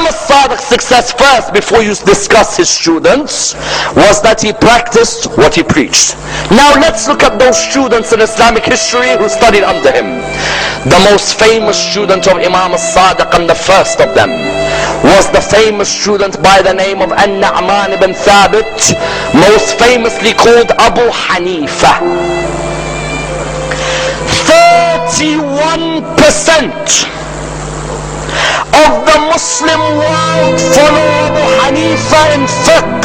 al-Sadiq's success first, before you discuss his students, was that he practiced what he preached. Now let's look at those students in Islamic history who studied under him. The most famous student of Imam al-Sadiq, and the first of them, was the famous student by the name of An-Nu'man ibn Thabit, most famously called Abu Hanifa. 31% of the Muslim world follow Abu Hanifa in fiqh.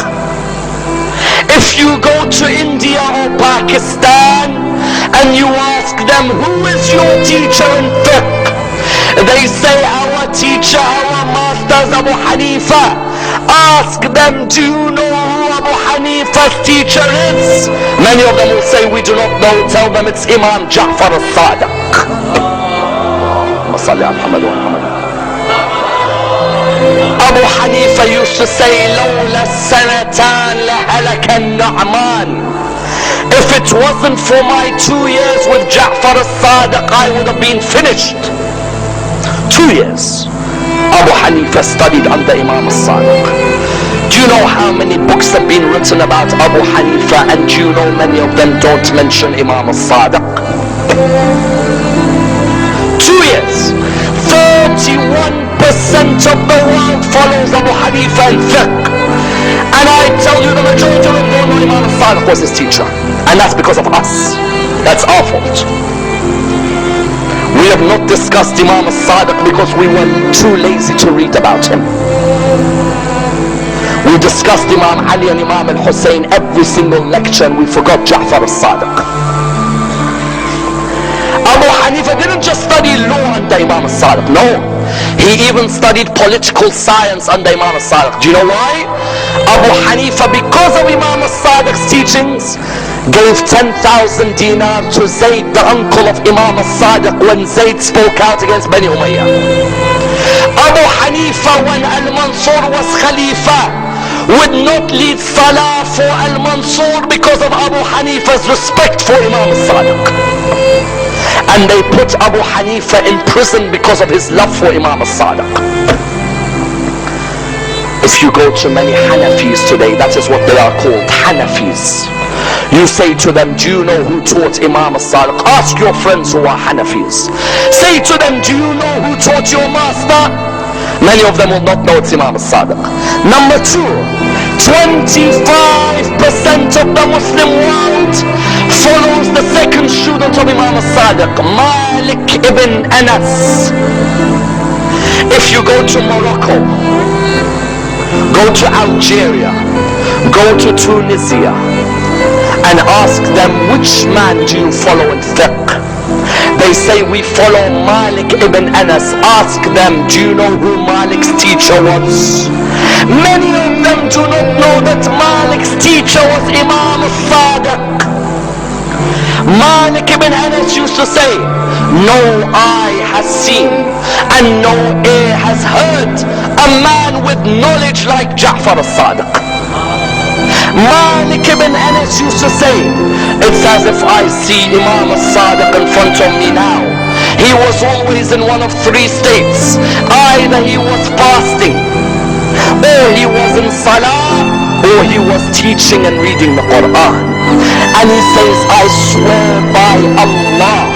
If you go to India or Pakistan and you ask them, who is your teacher in fiqh? They say, our teacher, our master is Abu Hanifa. Ask them, do you know who Abu Hanifa's teacher is? Many of them will say, we do not know. Tell them it's Imam Ja'far al-Sadiq. Abu Hanifa used to say, لولا السنتان لهلك النعمان. If it wasn't for my 2 years with Ja'far al-Sadiq, I would have been finished. 2 years Abu Hanifa studied under Imam al-Sadiq. Do you know how many books have been written about Abu Hanifa, and do you know many of them don't mention Imam al-Sadiq? 2 years. 31% of the world follows Abu Hanifa in fiqh. And I tell you, the majority of them don't know Imam al-Sadiq was his teacher. And that's because of us. That's our fault. We have not discussed Imam al-Sadiq because we were too lazy to read about him. We discussed Imam Ali and Imam al-Hussein every single lecture, and we forgot Ja'far al-Sadiq. Abu Hanifa didn't just study law under Imam al-Sadiq, no. He even studied political science under Imam al-Sadiq. Do you know why? Abu Hanifa, because of Imam al-Sadiq's teachings, gave 10,000 dinar to Zayd, the uncle of Imam al-Sadiq, when Zayd spoke out against Bani Umayyah. Abu Hanifa, when Al-Mansur was Khalifa, would not lead Salah for Al-Mansur because of Abu Hanifa's respect for Imam al-Sadiq. And they put Abu Hanifa in prison because of his love for Imam al-Sadiq. If you go to many Hanafis today, that is what they are called, Hanafis. You say to them, do you know who taught Imam al-Sadiq? Ask your friends who are Hanafis. Say to them, do you know who taught your master? Many of them will not know it's Imam al-Sadiq. Number 2, 25% of the Muslim world follows the second student of Imam al-Sadiq, Malik ibn Anas. If you go to Morocco, go to Algeria, go to Tunisia, and ask them, which man do you follow in fiqh? They say, we follow Malik ibn Anas. Ask them, do you know who Malik's teacher was? Many of them do not know that Malik's teacher was Imam al-Sadiq. Malik ibn Anas used to say, no eye has seen and no ear has heard a man with knowledge like Ja'far al-Sadiq. Malik ibn Anas used to say, it's as if I see Imam al-Sadiq in front of me now. He was always in one of 3 states. Either he was fasting, or he was in Salah, or he was teaching and reading the Quran. And he says, I swear by Allah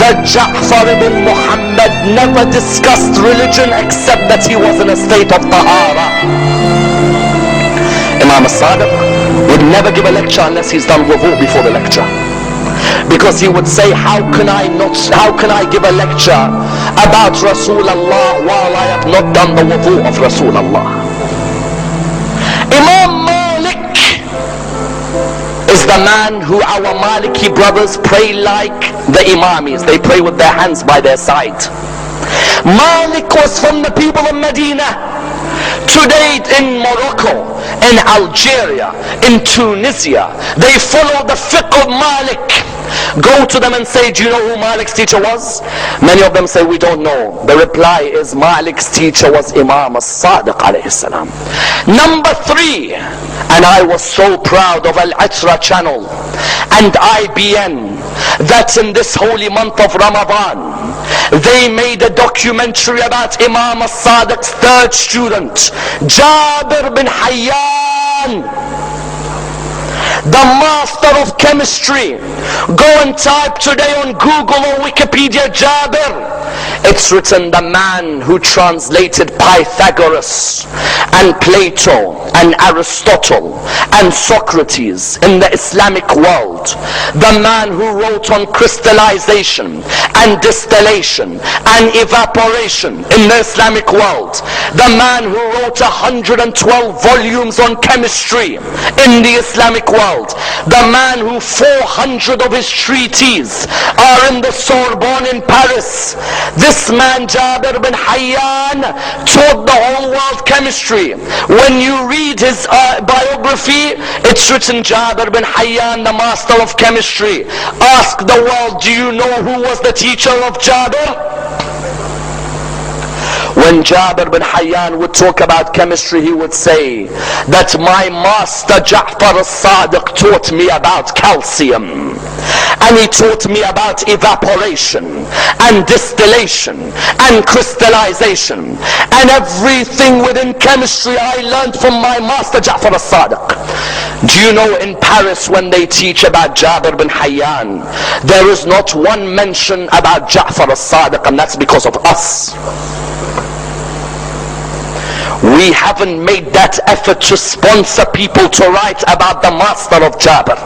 that Ja'far ibn Muhammad never discussed religion except that he was in a state of tahara. Imam al-Sadiq would never give a lecture unless he's done wudu before the lecture, because he would say, how can I give a lecture about Rasulullah while I have not done the wudu of Rasulullah? Imam Malik is the man who our Maliki brothers pray like the Imamis. They pray with their hands by their side. Malik was from the people of Medina. Today in Morocco, in Algeria, in Tunisia, they follow the fiqh of Malik. Go to them and say, do you know who Malik's teacher was? Many of them say, we don't know. The reply is, Malik's teacher was Imam Sadiq alayhi salam. Number 3, and I was so proud of Al-Itra channel and IBN that in this holy month of Ramadan they made a documentary about Imam Sadiq's 3rd student, Jabir bin Hayyan, the master of chemistry. Go and type today on Google or Wikipedia Jabir. It's written, the man who translated Pythagoras and Plato and Aristotle and Socrates in the Islamic world, the man who wrote on crystallization and distillation and evaporation in the Islamic world, the man who wrote 112 volumes on chemistry in the Islamic world, the man who 400 of his treatises are in the Sorbonne in Paris. This man Jabir bin Hayyan taught the whole world chemistry. When you read his biography, it's written Jabir bin Hayyan, the master of chemistry. Ask the world, do you know who was the teacher of Jabir? When Jabir bin Hayyan would talk about chemistry, he would say that my master Ja'far al-Sadiq taught me about calcium, and he taught me about evaporation and distillation and crystallization, and everything within chemistry I learned from my master Ja'far al-Sadiq. Do you know in Paris when they teach about Jabir bin Hayyan, there is not one mention about Ja'far al-Sadiq, and that's because of us. We haven't made that effort to sponsor people to write about the master of Jabir.